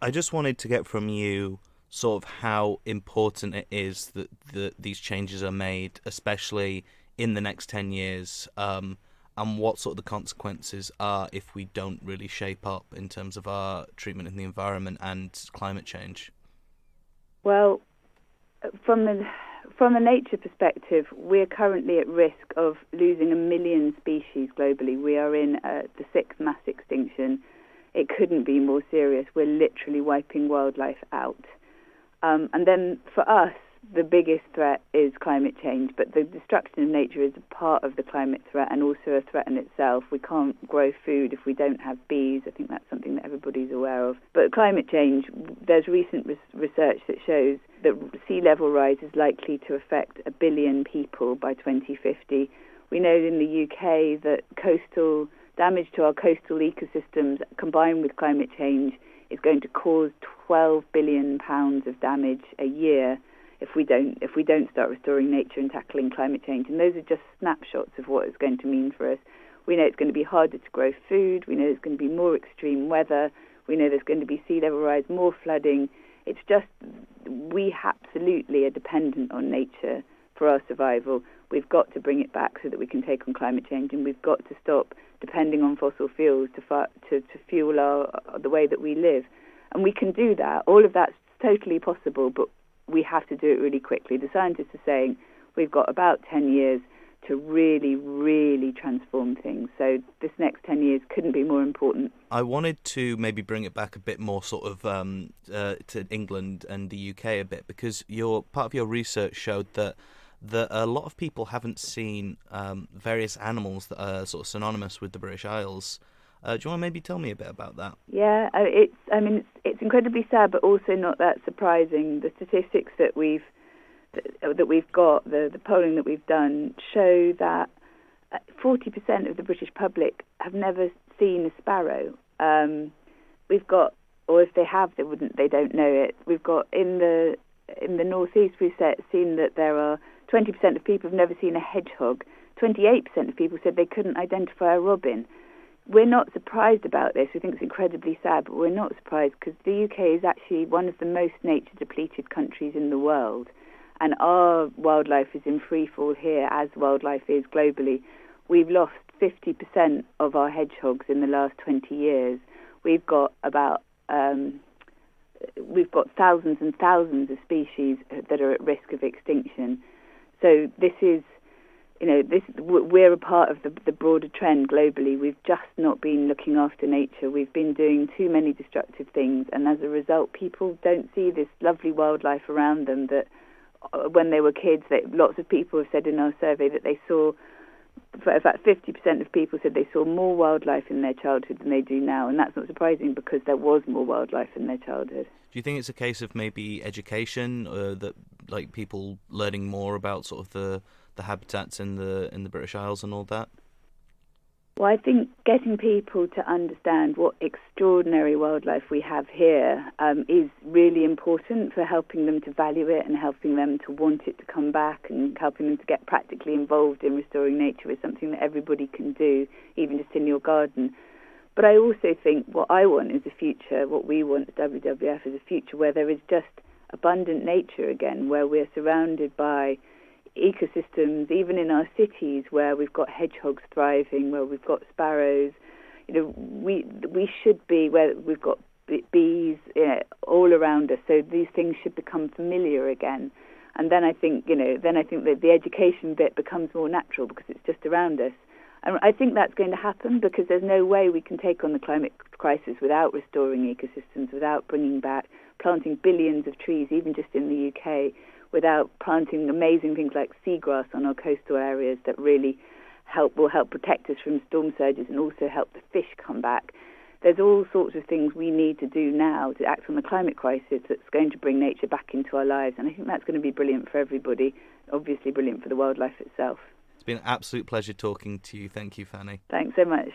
I just wanted to get from you sort of how important it is that these changes are made, especially in the next 10 years, and what sort of the consequences are if we don't really shape up in terms of our treatment in the environment and climate change. Well, from a nature perspective, we're currently at risk of losing 1 million species globally. We are in the sixth mass extinction. It couldn't be more serious. We're literally wiping wildlife out. And then for us, the biggest threat is climate change, but the destruction of nature is a part of the climate threat and also a threat in itself. We can't grow food if we don't have bees. I think that's something that everybody's aware of. But climate change, there's recent research that shows that sea level rise is likely to affect 1 billion people by 2050. We know in the UK that coastal damage to our coastal ecosystems combined with climate change is going to cause £12 billion of damage a year if we don't start restoring nature and tackling climate change. And those are just snapshots of what it's going to mean for us. We know it's going to be harder to grow food. We know there's going to be more extreme weather. We know there's going to be sea level rise, more flooding. It's just we absolutely are dependent on nature for our survival. We've got to bring it back so that we can take on climate change, and we've got to stop depending on fossil fuels to fuel the way that we live. And we can do that. All of that's totally possible, but we have to do it really quickly. The scientists are saying we've got about 10 years to really, really transform things. So this next 10 years couldn't be more important. I wanted to maybe bring it back a bit more sort of to England and the UK a bit, because part of your research showed that a lot of people haven't seen various animals that are sort of synonymous with the British Isles. Do you want to maybe tell me a bit about that? Yeah, it's incredibly sad, but also not that surprising. The statistics that we've got, the polling that we've done, show that 40% of the British public have never seen a sparrow. We've got, or if they have, they don't know it. We've got in the northeast, we've seen that there are 20% of people have never seen a hedgehog. 28% of people said they couldn't identify a robin. We're not surprised about this. We think it's incredibly sad, but we're not surprised because the UK is actually one of the most nature-depleted countries in the world, and our wildlife is in free fall here, as wildlife is globally. We've lost 50% of our hedgehogs in the last 20 years. We've got thousands and thousands of species that are at risk of extinction. So this is, we're a part of the broader trend globally. We've just not been looking after nature. We've been doing too many destructive things, and as a result, people don't see this lovely wildlife around them that when they were kids, lots of people have said in our survey that they saw, in fact 50% of people said they saw more wildlife in their childhood than they do now, and that's not surprising because there was more wildlife in their childhood. Do you think it's a case of maybe education, that like people learning more about sort of the habitats in the British Isles and all that? Well, I think getting people to understand what extraordinary wildlife we have here is really important for helping them to value it and helping them to want it to come back, and helping them to get practically involved in restoring nature is something that everybody can do, even just in your garden. But I also think what I want is a future, what we want at WWF is a future where there is just abundant nature again, where we're surrounded by ecosystems, even in our cities, where we've got hedgehogs thriving, where we've got sparrows. We should be where we've got bees all around us. So these things should become familiar again. And then I think that the education bit becomes more natural because it's just around us. And I think that's going to happen because there's no way we can take on the climate crisis without restoring ecosystems, without bringing back, planting billions of trees, even just in the UK, without planting amazing things like seagrass on our coastal areas that really will help protect us from storm surges and also help the fish come back. There's all sorts of things we need to do now to act on the climate crisis that's going to bring nature back into our lives, and I think that's going to be brilliant for everybody, obviously brilliant for the wildlife itself. It's been an absolute pleasure talking to you. Thank you, Fanny. Thanks so much.